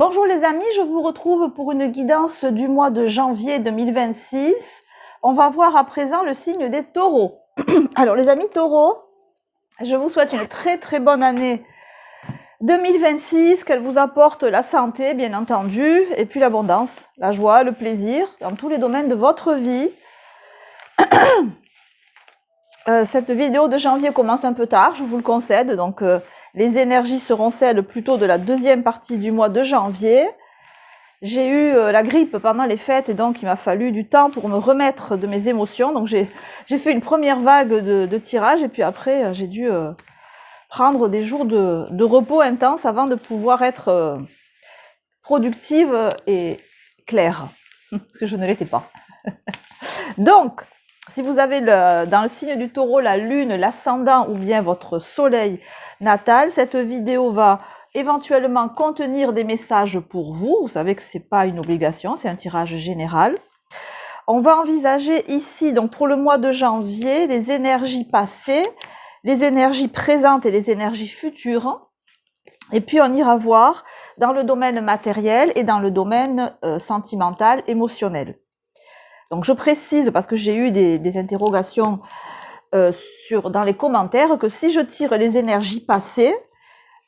Bonjour les amis, je vous retrouve pour une guidance du mois de janvier 2026. On va voir à présent le signe des taureaux. Alors les amis taureaux, je vous souhaite une très bonne année 2026, qu'elle vous apporte la santé bien entendu, et puis l'abondance, la joie, le plaisir dans tous les domaines de votre vie. Cette vidéo de janvier commence un peu tard, je vous le concède, donc les énergies seront celles plutôt de la deuxième partie du mois de janvier. J'ai eu la grippe pendant les fêtes et donc il m'a fallu du temps pour me remettre de mes émotions. Donc j'ai fait une première vague de tirage et puis après j'ai dû prendre des jours de repos intense avant de pouvoir être productive et claire, parce que je ne l'étais pas. Donc, si vous avez dans le signe du taureau la lune, l'ascendant ou bien votre soleil natal, cette vidéo va éventuellement contenir des messages pour vous. Vous savez que ce n'est pas une obligation, c'est un tirage général. On va envisager ici, donc pour le mois de janvier, les énergies passées, les énergies présentes et les énergies futures. Et puis on ira voir dans le domaine matériel et dans le domaine sentimental, émotionnel. Donc je précise, parce que j'ai eu des interrogations dans les commentaires, que si je tire les énergies passées,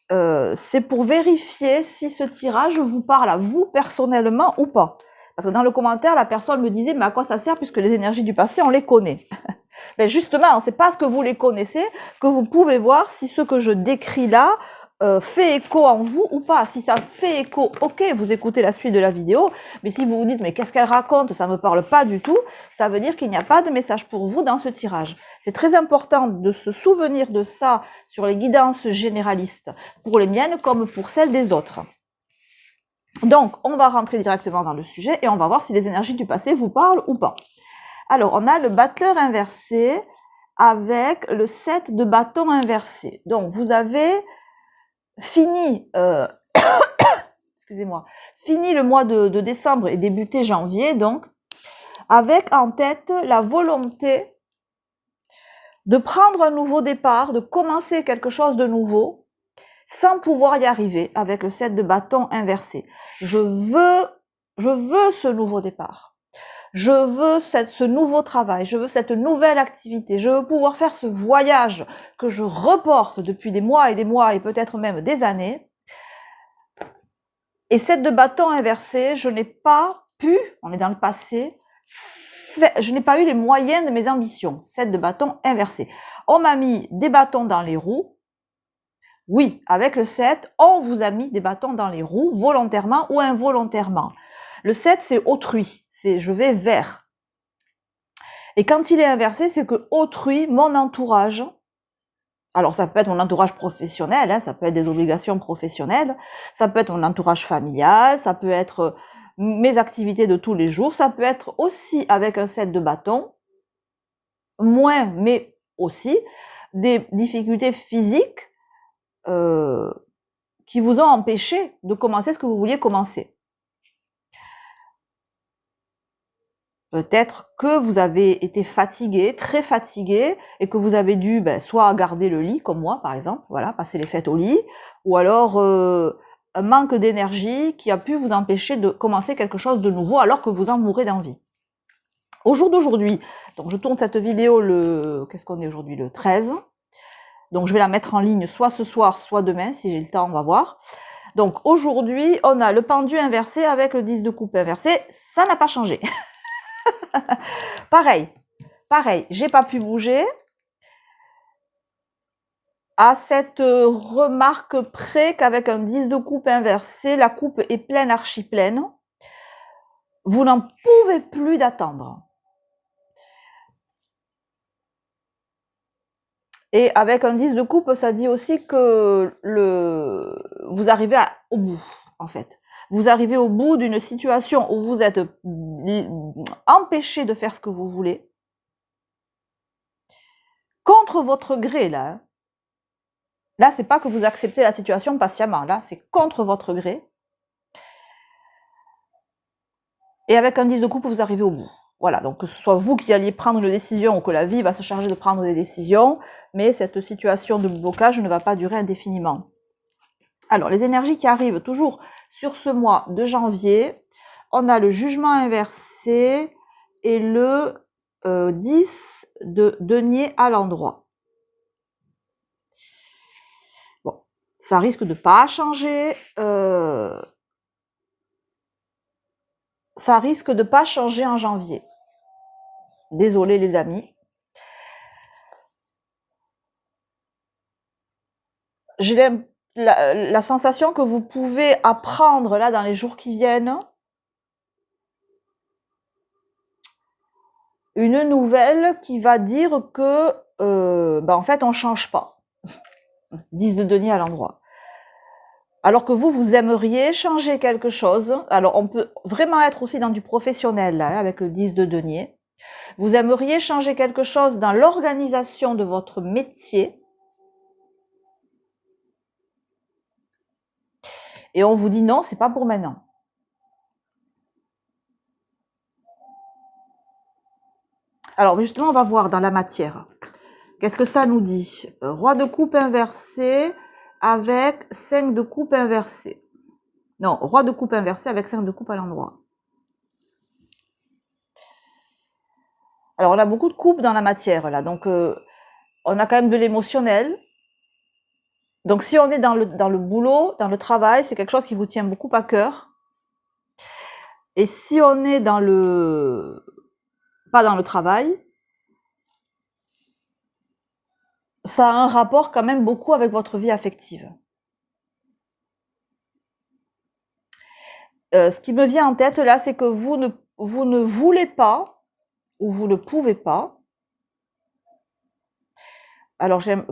c'est pour vérifier si ce tirage vous parle à vous personnellement ou pas. Parce que dans le commentaire, la personne me disait « mais à quoi ça sert puisque les énergies du passé, on les connaît ?» Ben justement, c'est parce que vous les connaissez que vous pouvez voir si ce que je décris là fait écho en vous ou pas. Si ça fait écho, ok, vous écoutez la suite de la vidéo, mais si vous vous dites mais qu'est-ce qu'elle raconte, ça ne me parle pas du tout, ça veut dire qu'il n'y a pas de message pour vous dans ce tirage. C'est très important de se souvenir de ça sur les guidances généralistes, pour les miennes comme pour celles des autres. Donc, on va rentrer directement dans le sujet et on va voir si les énergies du passé vous parlent ou pas. Alors, on a le battleur inversé avec le 7 de bâton inversé. Donc, vous avez fini, excusez-moi, fini le mois de décembre et débuté janvier, donc, avec en tête la volonté de prendre un nouveau départ, de commencer quelque chose de nouveau, sans pouvoir y arriver avec le 7 de bâton inversé. Je veux ce nouveau départ. Je veux ce nouveau travail, je veux cette nouvelle activité, je veux pouvoir faire ce voyage que je reporte depuis des mois et peut-être même des années. Et 7 de bâton inversé, je n'ai pas pu, on est dans le passé, je n'ai pas eu les moyens de mes ambitions. 7 de bâton inversé. On m'a mis des bâtons dans les roues. Oui, avec le 7, on vous a mis des bâtons dans les roues, volontairement ou involontairement. Le 7, c'est autrui, c'est je vais vers. Et quand il est inversé, c'est que autrui, mon entourage, alors ça peut être mon entourage professionnel, hein, ça peut être des obligations professionnelles, ça peut être mon entourage familial, ça peut être mes activités de tous les jours, ça peut être aussi avec un 7 de bâton, moins, mais aussi des difficultés physiques qui vous ont empêché de commencer ce que vous vouliez commencer. Peut-être que vous avez été fatigué, très fatigué, et que vous avez dû soit garder le lit, comme moi par exemple, voilà, passer les fêtes au lit, ou alors un manque d'énergie qui a pu vous empêcher de commencer quelque chose de nouveau alors que vous en mourrez d'envie. Au jour d'aujourd'hui, donc je tourne cette vidéo qu'est-ce qu'on est aujourd'hui, le 13, donc je vais la mettre en ligne soit ce soir, soit demain, si j'ai le temps, on va voir. Donc aujourd'hui, on a le pendu inversé avec le 10 de coupe inversé, ça n'a pas changé. Pareil, j'ai pas pu bouger. À cette remarque près qu'avec un 10 de coupe inversé, la coupe est pleine, archi pleine. Vous n'en pouvez plus d'attendre. Et avec un 10 de coupe, ça dit aussi que vous arrivez au bout, en fait. Vous arrivez au bout d'une situation où vous êtes empêché de faire ce que vous voulez, contre votre gré, là. Hein. Là, c'est pas que vous acceptez la situation patiemment, là, c'est contre votre gré. Et avec un 10 de coupe, vous arrivez au bout. Voilà, donc que ce soit vous qui alliez prendre une décision ou que la vie va se charger de prendre des décisions, mais cette situation de blocage ne va pas durer indéfiniment. Alors, les énergies qui arrivent toujours sur ce mois de janvier, on a le jugement inversé et le 10 de denier à l'endroit. Bon, ça risque de pas changer. Ça risque de pas changer en janvier. Désolé les amis. J'ai la sensation que vous pouvez apprendre là dans les jours qui viennent une nouvelle qui va dire que en fait on change pas. 10 de denier à l'endroit. Alors que vous aimeriez changer quelque chose. Alors on peut vraiment être aussi dans du professionnel là, avec le 10 de denier. Vous aimeriez changer quelque chose dans l'organisation de votre métier. Et on vous dit non, c'est pas pour maintenant. Alors justement, on va voir dans la matière. Qu'est-ce que ça nous dit? Roi de coupe inversé avec 5 de coupe inversé. Non, roi de coupe inversé avec 5 de coupe à l'endroit. Alors on a beaucoup de coupes dans la matière là, donc on a quand même de l'émotionnel. Donc si on est dans le boulot, dans le travail, c'est quelque chose qui vous tient beaucoup à cœur. Et si on est dans pas dans le travail, ça a un rapport quand même beaucoup avec votre vie affective. Ce qui me vient en tête là, c'est que vous ne voulez pas ou vous ne pouvez pas. Alors j'aime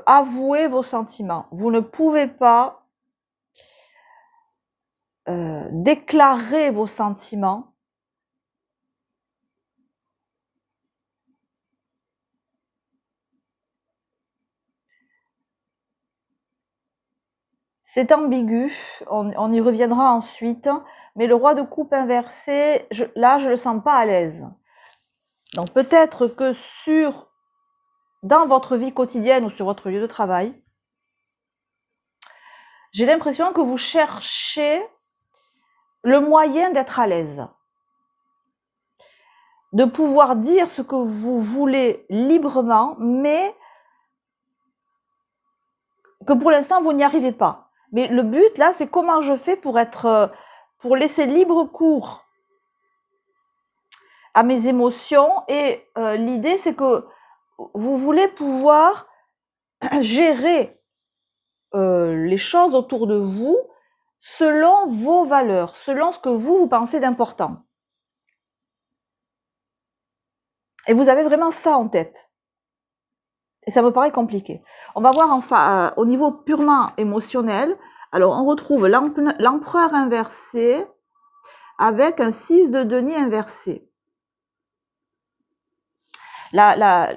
avouer vos sentiments. Vous ne pouvez pas déclarer vos sentiments. C'est ambigu, on y reviendra ensuite, mais le roi de coupe inversé, là je le sens pas à l'aise. Donc peut-être que dans votre vie quotidienne ou sur votre lieu de travail, j'ai l'impression que vous cherchez le moyen d'être à l'aise, de pouvoir dire ce que vous voulez librement, mais que pour l'instant vous n'y arrivez pas. Mais le but là, c'est comment je fais pour laisser libre cours à mes émotions. Et l'idée, c'est que vous voulez pouvoir gérer les choses autour de vous selon vos valeurs, selon ce que vous pensez d'important. Et vous avez vraiment ça en tête. Et ça me paraît compliqué. On va voir enfin au niveau purement émotionnel. Alors on retrouve l'empereur inversé avec un 6 de denier inversé. La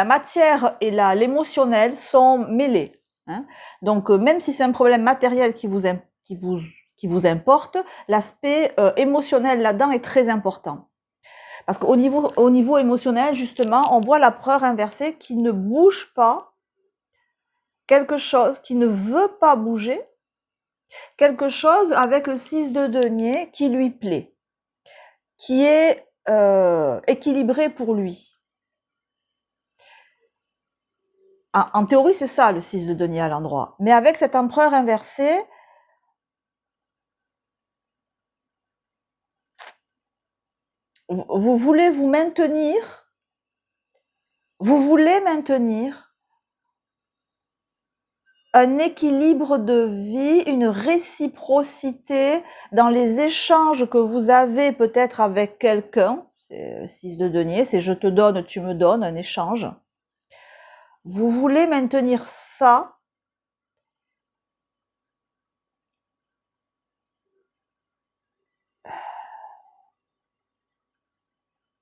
matière et l'émotionnel sont mêlés. Hein. Donc même si c'est un problème matériel qui vous importe, l'aspect émotionnel là-dedans est très important. Parce qu'au niveau émotionnel, justement, on voit l'empereur inversé qui ne bouge pas, quelque chose qui ne veut pas bouger, quelque chose avec le 6 de denier qui lui plaît, qui est équilibré pour lui. En théorie, c'est ça le 6 de denier à l'endroit. Mais avec cet empereur inversé, vous voulez maintenir un équilibre de vie, une réciprocité dans les échanges que vous avez peut-être avec quelqu'un. C'est le 6 de denier, c'est je te donne, tu me donnes, un échange. Vous voulez maintenir ça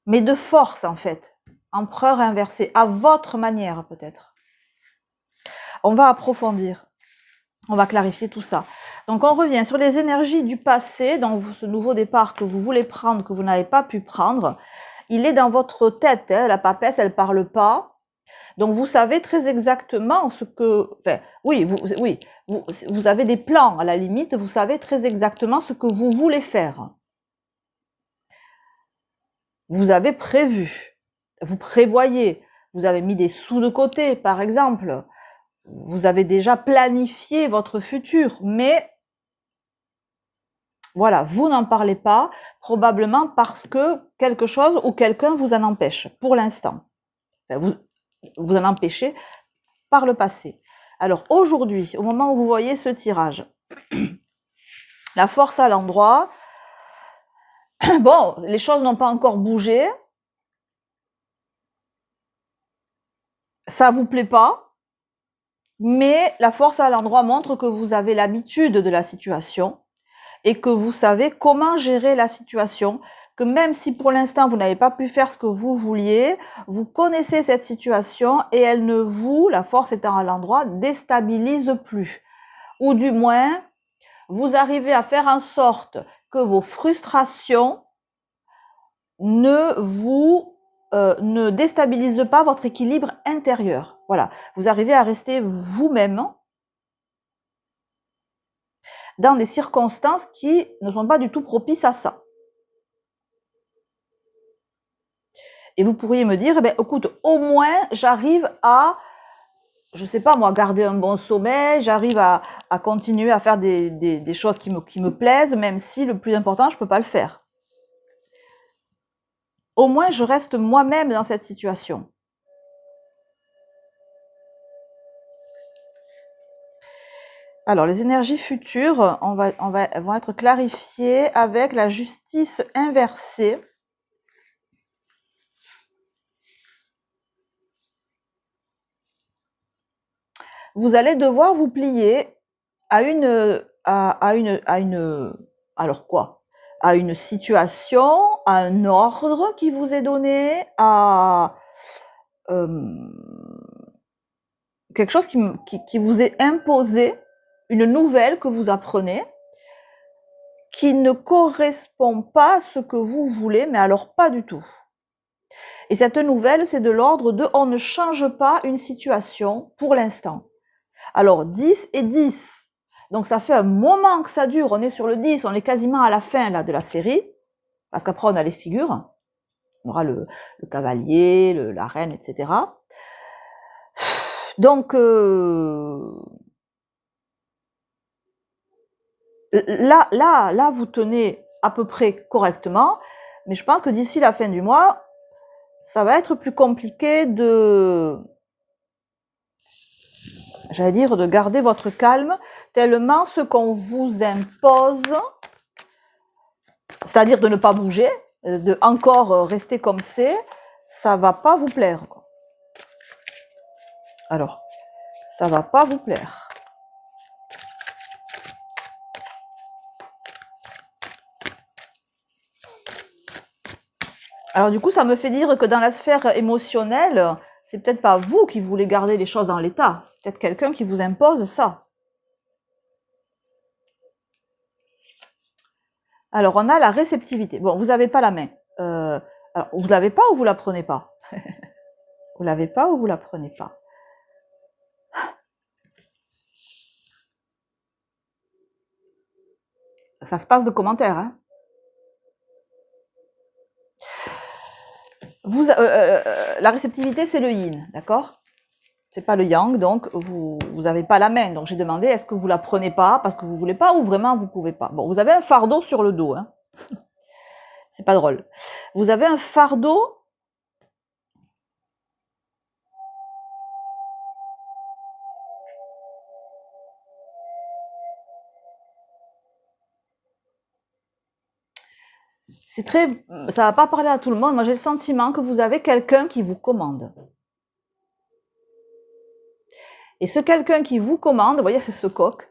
mais de force en fait. Empereur inversé, à votre manière peut-être. On va approfondir, on va clarifier tout ça. Donc on revient sur les énergies du passé, donc ce nouveau départ que vous voulez prendre, que vous n'avez pas pu prendre. Il est dans votre tête, hein, la papesse, elle parle pas. Donc vous savez très exactement ce que... Enfin, oui, vous avez des plans à la limite, vous savez très exactement ce que vous voulez faire. Vous avez prévu, vous prévoyez, vous avez mis des sous de côté, par exemple. Vous avez déjà planifié votre futur, mais voilà, vous n'en parlez pas, probablement parce que quelque chose ou quelqu'un vous en empêche, pour l'instant. Enfin, vous en empêchez par le passé. Alors aujourd'hui, au moment où vous voyez ce tirage, la force à l'endroit, bon, les choses n'ont pas encore bougé, ça vous plaît pas, mais la force à l'endroit montre que vous avez l'habitude de la situation et que vous savez comment gérer la situation, que même si pour l'instant vous n'avez pas pu faire ce que vous vouliez, vous connaissez cette situation et elle ne vous, la force étant à l'endroit, déstabilise plus. Ou du moins, vous arrivez à faire en sorte que vos frustrations ne déstabilisent pas votre équilibre intérieur. Voilà, vous arrivez à rester vous-même dans des circonstances qui ne sont pas du tout propices à ça. Et vous pourriez me dire, eh bien, écoute, au moins j'arrive à, je sais pas moi, garder un bon sommeil, j'arrive à continuer à faire des choses qui me plaisent, même si le plus important, je peux pas le faire. Au moins, je reste moi-même dans cette situation. Alors, les énergies futures vont être clarifiées avec la justice inversée. Vous allez devoir vous plier à alors quoi? À une situation, à un ordre qui vous est donné, à quelque chose qui vous est imposé, une nouvelle que vous apprenez, qui ne correspond pas à ce que vous voulez, mais alors pas du tout. Et cette nouvelle, c'est de l'ordre de on ne change pas une situation pour l'instant. Alors 10 et 10. Donc ça fait un moment que ça dure, on est sur le 10, on est quasiment à la fin là, de la série, parce qu'après on a les figures, on aura le cavalier, la reine, etc. Donc là, vous tenez à peu près correctement, mais je pense que d'ici la fin du mois, ça va être plus compliqué de garder votre calme, tellement ce qu'on vous impose, c'est-à-dire de ne pas bouger, de encore rester comme c'est, ça va pas vous plaire. Alors, ça va pas vous plaire. Alors du coup, ça me fait dire que dans la sphère émotionnelle, c'est peut-être pas vous qui voulez garder les choses en l'état, c'est peut-être quelqu'un qui vous impose ça. Alors, on a la réceptivité. Bon, vous n'avez pas la main. Alors, vous l'avez pas ou vous la prenez pas? Vous l'avez pas ou vous la prenez pas? Ça se passe de commentaires, hein. La réceptivité, c'est le yin, d'accord? C'est pas le yang, donc vous n'avez pas la main. Donc j'ai demandé, est-ce que vous la prenez pas parce que vous voulez pas ou vraiment vous pouvez pas? Bon, vous avez un fardeau sur le dos, hein. C'est pas drôle. Vous avez un fardeau. Ça va pas parler à tout le monde. Moi, j'ai le sentiment que vous avez quelqu'un qui vous commande. Et ce quelqu'un qui vous commande, vous voyez, c'est ce coq.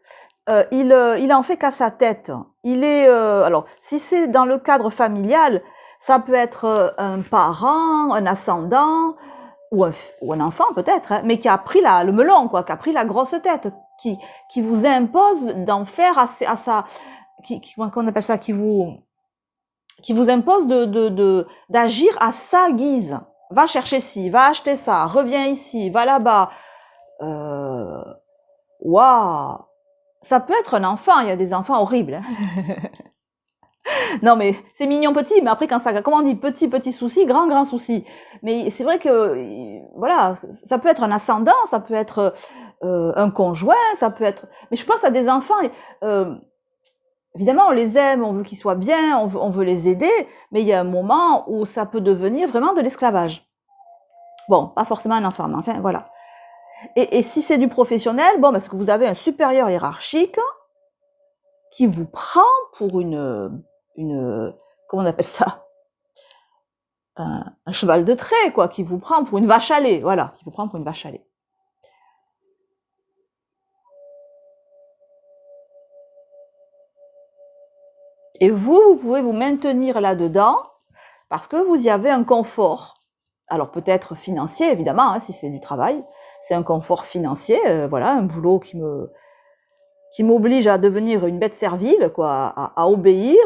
Il en fait qu'à sa tête. Alors, si c'est dans le cadre familial, ça peut être un parent, un ascendant ou un enfant peut-être, hein, mais qui a pris le melon, quoi, qui a pris la grosse tête, qui vous impose d'en faire à sa, comment on appelle ça, qui vous impose d'agir à sa guise. va chercher ci, va acheter ça, reviens ici, va là-bas. Waouh! Ça peut être un enfant, il y a des enfants horribles. Hein. Non, mais c'est mignon petit, mais après, quand ça, comment on dit, petit souci, grand souci. Mais c'est vrai que, voilà, ça peut être un ascendant, ça peut être un conjoint, ça peut être. Mais je pense à des enfants, évidemment, on les aime, on veut qu'ils soient bien, on veut les aider, mais il y a un moment où ça peut devenir vraiment de l'esclavage. Bon, pas forcément un enfant, mais enfin, voilà. Et si c'est du professionnel, bon, parce que vous avez un supérieur hiérarchique qui vous prend pour une comment on appelle ça, un cheval de trait, quoi, qui vous prend pour une vache à lait, voilà, qui vous prend pour une vache à lait. Et vous pouvez vous maintenir là-dedans parce que vous y avez un confort. Alors peut-être financier, évidemment, hein, si c'est du travail, c'est un confort financier, voilà, un boulot qui m'oblige à devenir une bête servile, quoi, à obéir,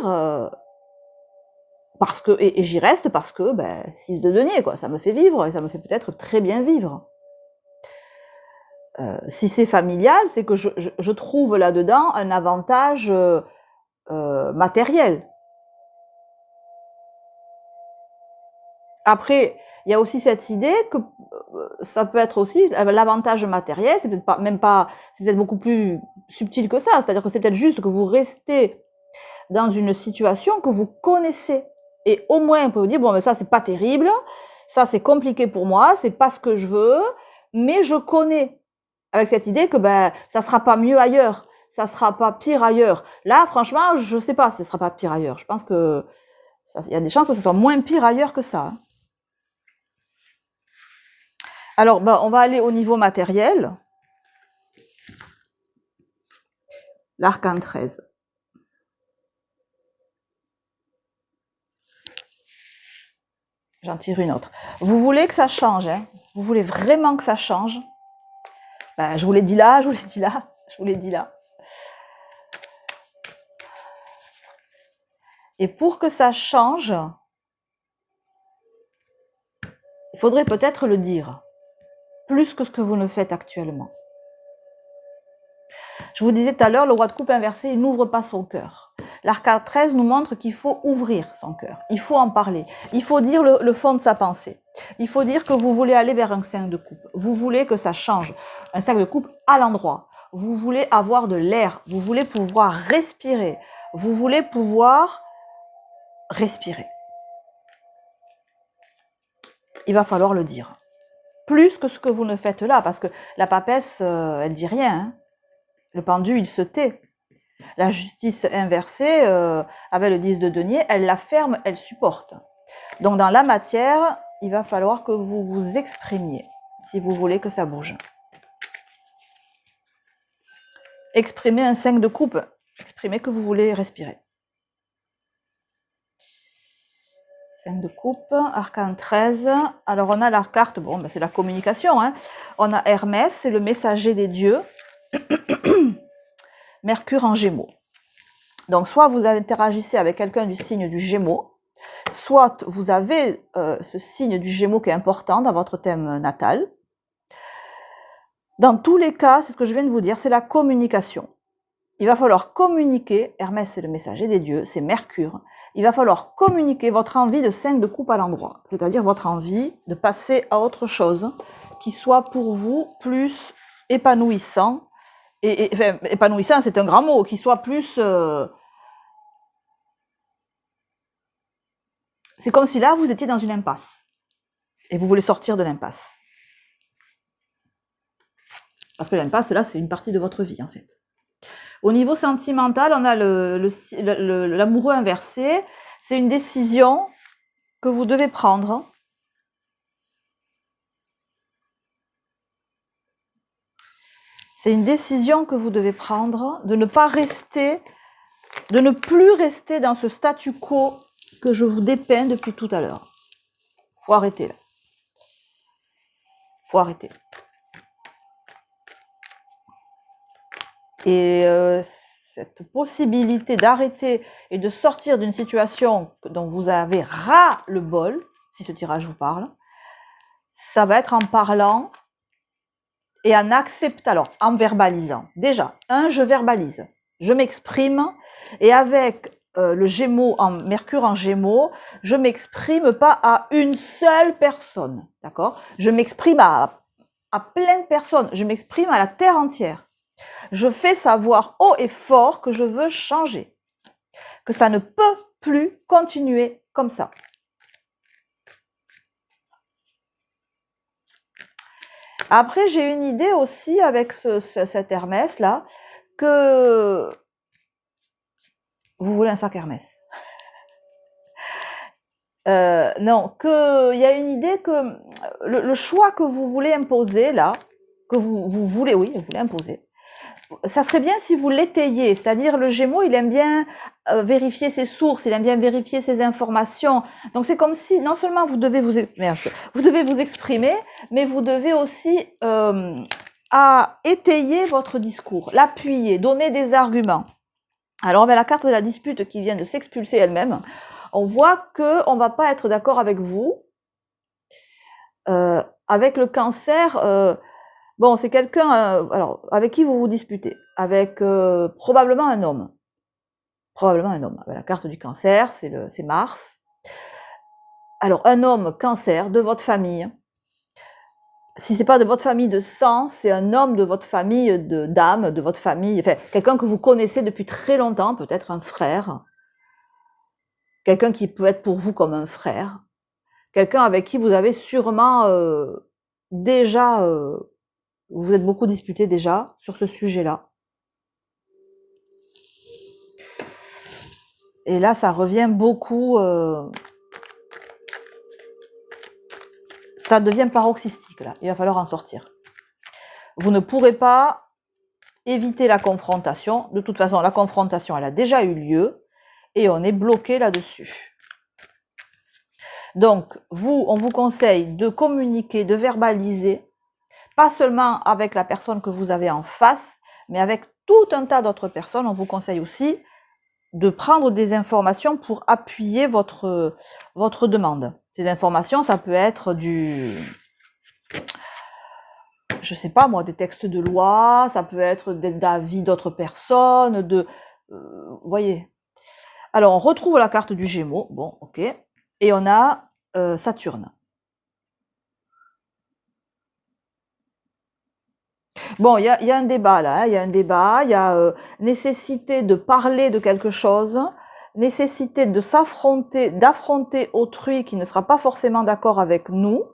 parce que et j'y reste parce que ben 6 de denier, quoi, ça me fait vivre et ça me fait peut-être très bien vivre. Si c'est familial, c'est que je trouve là-dedans un avantage matériel. Après, il y a aussi cette idée que ça peut être aussi l'avantage matériel, c'est peut-être pas, même pas, c'est peut-être beaucoup plus subtil que ça. C'est-à-dire que c'est peut-être juste que vous restez dans une situation que vous connaissez. Et au moins, on peut vous dire, bon, mais ça, c'est pas terrible, ça, c'est compliqué pour moi, c'est pas ce que je veux, mais je connais. Avec cette idée que, ben, ça sera pas mieux ailleurs, ça sera pas pire ailleurs. Là, franchement, je sais pas si ça sera pas pire ailleurs. Je pense que, il y a des chances que ce soit moins pire ailleurs que ça. Hein. Alors, ben, on va aller au niveau matériel. L'arcane 13. J'en tire une autre. Vous voulez que ça change, hein? Vous voulez vraiment que ça change? Ben, je vous l'ai dit là, je vous l'ai dit là, je vous l'ai dit là. Et pour que ça change, il faudrait peut-être le dire, plus que ce que vous ne faites actuellement. Je vous disais tout à l'heure, le roi de coupe inversé, il n'ouvre pas son cœur. L'arcane 13 nous montre qu'il faut ouvrir son cœur, il faut en parler, il faut dire le fond de sa pensée. Il faut dire que vous voulez aller vers un 5 de coupe, vous voulez que ça change, un 5 de coupe à l'endroit. Vous voulez avoir de l'air, vous voulez pouvoir respirer, vous voulez pouvoir respirer. Il va falloir le dire. Plus que ce que vous ne faites là, parce que la papesse, elle dit rien. Hein. Le pendu, il se tait. La justice inversée, avec le 10 de denier, elle la ferme, elle supporte. Donc dans la matière, il va falloir que vous vous exprimiez, si vous voulez que ça bouge. Exprimez un 5 de coupe, exprimez que vous voulez respirer. 5 de coupe, arcane 13. Alors on a la carte, bon, ben c'est la communication. Hein. On a Hermès, c'est le messager des dieux. Mercure en Gémeaux. Donc soit vous interagissez avec quelqu'un du signe du Gémeaux, soit vous avez ce signe du Gémeaux qui est important dans votre thème natal. Dans tous les cas, c'est ce que je viens de vous dire, c'est la communication. Il va falloir communiquer, Hermès c'est le messager des dieux, c'est Mercure, il va falloir communiquer votre envie de 5 de coupe à l'endroit, c'est-à-dire votre envie de passer à autre chose qui soit pour vous plus épanouissant, et enfin, épanouissant c'est un grand mot, qui soit plus... c'est comme si là vous étiez dans une impasse, et vous voulez sortir de l'impasse. Parce que l'impasse là c'est une partie de votre vie en fait. Au niveau sentimental, on a l'amoureux inversé. C'est une décision que vous devez prendre. C'est une décision que vous devez prendre de ne pas rester, de ne plus rester dans ce statu quo que je vous dépeins depuis tout à l'heure. Faut arrêter là. Faut arrêter. Et cette possibilité d'arrêter et de sortir d'une situation dont vous avez ras le bol, si ce tirage vous parle, ça va être en parlant et en acceptant, alors en verbalisant. Déjà, je verbalise, je m'exprime, et avec le Gémeaux, Mercure en Gémeaux, je m'exprime pas à une seule personne, d'accord? Je m'exprime à plein de personnes, je m'exprime à la terre entière. Je fais savoir haut et fort que je veux changer, que ça ne peut plus continuer comme ça. Après, j'ai une idée aussi avec cet Hermès là, que vous voulez un sac Hermès. Non, qu'il y a une idée que le choix que vous voulez imposer là, que vous voulez imposer, ça serait bien si vous l'étayiez, c'est-à-dire le Gémeaux, il aime bien vérifier ses sources, il aime bien vérifier ses informations. Donc c'est comme si non seulement vous devez vous exprimer, mais vous devez aussi étayer votre discours, l'appuyer, donner des arguments. Alors la carte de la dispute qui vient de s'expulser elle-même, on voit qu'on ne va pas être d'accord avec vous. Avec le Cancer, bon, c'est quelqu'un, alors, avec qui vous vous disputez? Avec probablement un homme. Probablement un homme. La carte du Cancer, c'est Mars. Alors, un homme Cancer de votre famille. Si ce n'est pas de votre famille de sang, c'est un homme de votre famille d'âme, de votre famille, enfin, quelqu'un que vous connaissez depuis très longtemps, peut-être un frère. Quelqu'un qui peut être pour vous comme un frère. Quelqu'un avec qui vous avez sûrement déjà... vous êtes beaucoup disputé déjà sur ce sujet-là. Et là, ça revient beaucoup... ça devient paroxystique, là. Il va falloir en sortir. Vous ne pourrez pas éviter la confrontation. De toute façon, la confrontation, elle a déjà eu lieu et on est bloqué là-dessus. Donc, on vous conseille de communiquer, de verbaliser, pas seulement avec la personne que vous avez en face, mais avec tout un tas d'autres personnes. On vous conseille aussi de prendre des informations pour appuyer votre demande. Ces informations, ça peut être je sais pas moi, des textes de loi, ça peut être d'avis d'autres personnes, vous voyez. Alors, on retrouve la carte du Gémeaux, bon, ok, et on a Saturne. Bon, il y a un débat là, il y a un débat, il y a nécessité de parler de quelque chose, nécessité de s'affronter, d'affronter autrui qui ne sera pas forcément d'accord avec nous.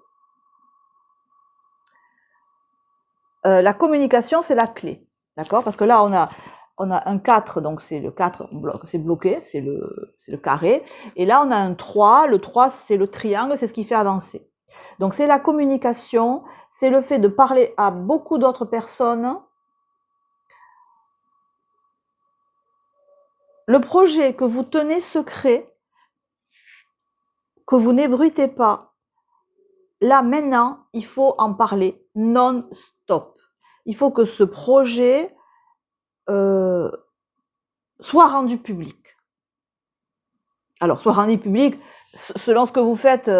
La communication, c'est la clé, d'accord? Parce que là, on a un 4, donc c'est le 4, c'est bloqué, c'est le carré. Et là, on a un 3, le 3, c'est le triangle, c'est ce qui fait avancer. Donc, c'est la communication, c'est le fait de parler à beaucoup d'autres personnes. Le projet que vous tenez secret, que vous n'ébruitez pas, là, maintenant, il faut en parler non-stop. Il faut que ce projet soit rendu public. Alors, soit rendu public, selon ce que vous faites,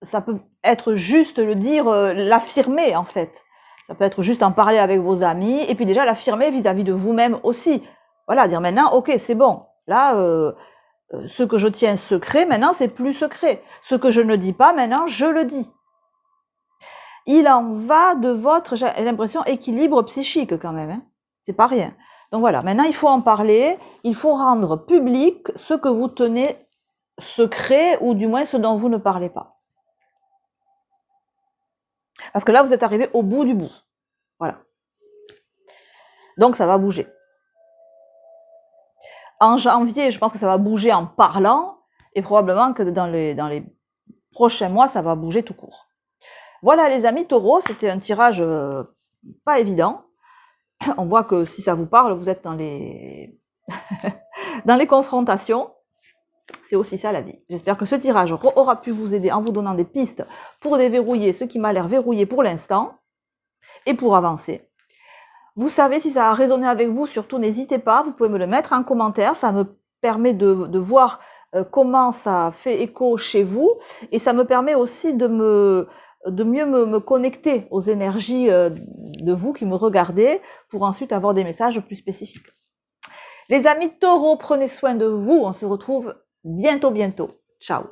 ça peut être juste le dire, l'affirmer en fait. Ça peut être juste en parler avec vos amis, et puis déjà l'affirmer vis-à-vis de vous-même aussi. Voilà, dire maintenant, ok, c'est bon. Là, ce que je tiens secret, maintenant, c'est plus secret. Ce que je ne dis pas, maintenant, je le dis. Il en va de votre, j'ai l'impression, équilibre psychique quand même. Hein. C'est pas rien. Donc voilà, maintenant, il faut en parler. Il faut rendre public ce que vous tenez secret, ou du moins ce dont vous ne parlez pas. Parce que là, vous êtes arrivé au bout du bout. Voilà. Donc, ça va bouger. En janvier, je pense que ça va bouger en parlant, et probablement que dans les prochains mois, ça va bouger tout court. Voilà les amis taureaux, c'était un tirage pas évident. On voit que si ça vous parle, vous êtes dans les dans les confrontations. C'est aussi ça la vie. J'espère que ce tirage aura pu vous aider en vous donnant des pistes pour déverrouiller ce qui m'a l'air verrouillé pour l'instant et pour avancer. Vous savez, si ça a résonné avec vous, surtout n'hésitez pas, vous pouvez me le mettre en commentaire, ça me permet de voir comment ça fait écho chez vous, et ça me permet aussi de me de mieux me connecter aux énergies de vous qui me regardez pour ensuite avoir des messages plus spécifiques. Les amis taureaux, prenez soin de vous. On se retrouve bientôt. Ciao.